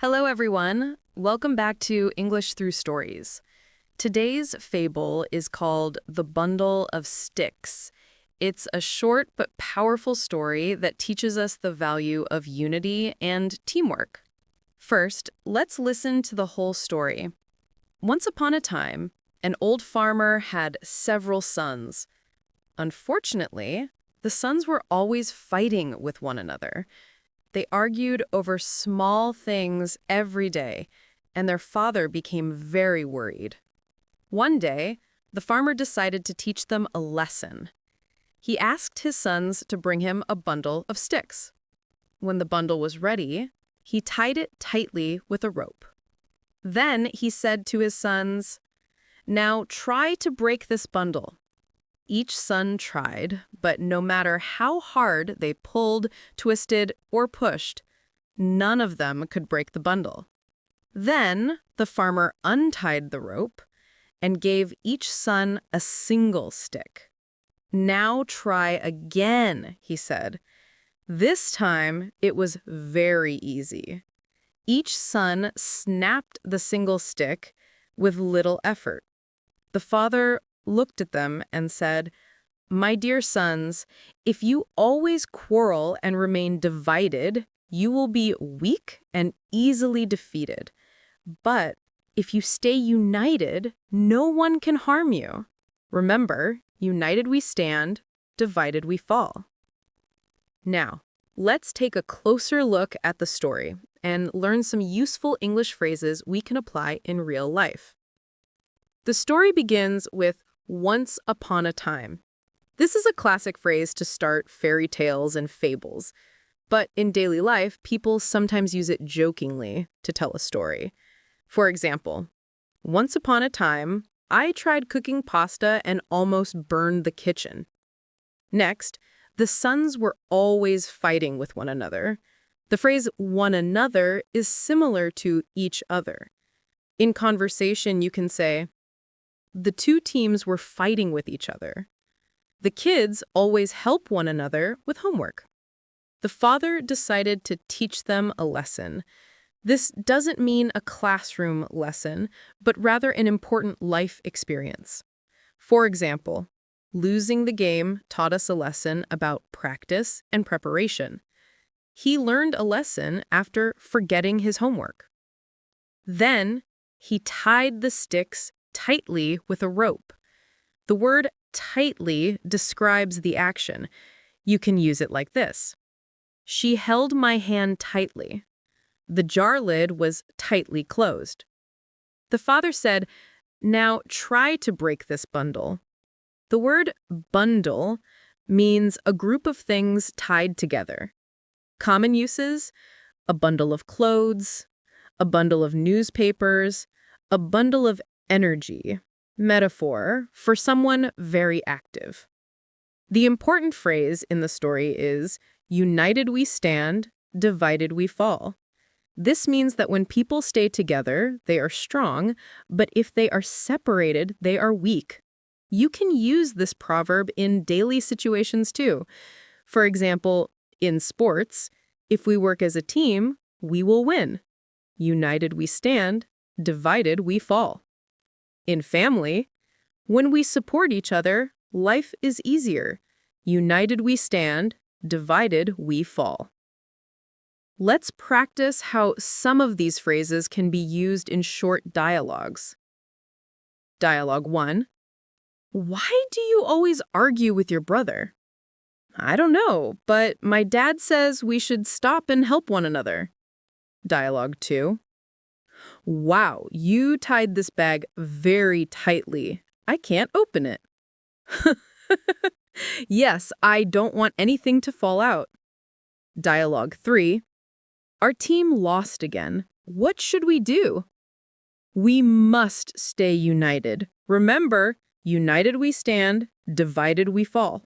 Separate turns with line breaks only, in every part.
Hello, everyone. Welcome back to English Through Stories. Today's fable is called The Bundle of Sticks. It's a short but powerful story that teaches us the value of unity and teamwork. First, let's listen to the whole story. Once upon a time, an old farmer had several sons. Unfortunately, the sons were always fighting with one another. They argued over small things every day, and their father became very worried. One day, the farmer decided to teach them a lesson. He asked his sons to bring him a bundle of sticks. When the bundle was ready, he tied it tightly with a rope. Then he said to his sons, "Now try to break this bundle." Each son tried, but no matter how hard they pulled, twisted, or pushed, none of them could break the bundle. Then the farmer untied the rope and gave each son a single stick. "Now try again," he said. This time it was very easy. Each son snapped the single stick with little effort. The father looked at them and said, "My dear sons, if you always quarrel and remain divided, you will be weak and easily defeated. But if you stay united, no one can harm you. Remember, united we stand, divided we fall." Now, let's take a closer look at the story and learn some useful English phrases we can apply in real life. The story begins with "once upon a time." This is a classic phrase to start fairy tales and fables. But in daily life, people sometimes use it jokingly to tell a story. For example, "Once upon a time, I tried cooking pasta and almost burned the kitchen." Next, "the sons were always fighting with one another." The phrase "one another" is similar to "each other." In conversation, you can say, "The two teams were fighting with each other." "The kids always help one another with homework." "The father decided to teach them a lesson." This doesn't mean a classroom lesson, but rather an important life experience. For example, "Losing the game taught us a lesson about practice and preparation." He learned a lesson after forgetting his homework. Then he tied the sticks tightly with a rope. The word "tightly" describes the action. You can use it like this: "She held my hand tightly." The jar lid was tightly closed. The father said, "Now try to break this bundle." The word "bundle" means a group of things tied together. Common uses: a bundle of clothes, a bundle of newspapers, a bundle of energy, metaphor for someone very active. The important phrase in the story is, "United we stand, divided we fall." This means that when people stay together, they are strong, but if they are separated, they are weak. You can use this proverb in daily situations too. For example, in sports, if we work as a team, we will win. United we stand, divided we fall. In family, when we support each other, life is easier. United we stand, divided we fall. Let's practice how some of these phrases can be used in short dialogues. Dialogue 1. "Why do you always argue with your brother?" "I don't know, but my dad says we should stop and help one another." Dialogue 2. "Wow, you tied this bag very tightly. I can't open it." "Yes, I don't want anything to fall out." Dialogue 3. "Our team lost again. What should we do?" "We must stay united. Remember, united we stand, divided we fall."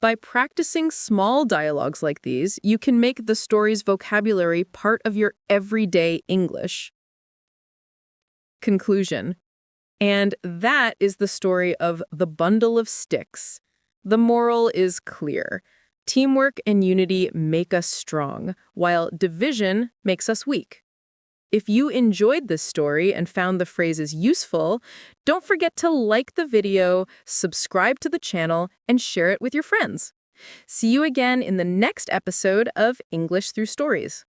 By practicing small dialogues like these, you can make the story's vocabulary part of your everyday English. Conclusion. And that is the story of The Bundle of Sticks. The moral is clear. Teamwork and unity make us strong, while division makes us weak. If you enjoyed this story and found the phrases useful, don't forget to like the video, subscribe to the channel, and share it with your friends. See you again in the next episode of English Through Stories.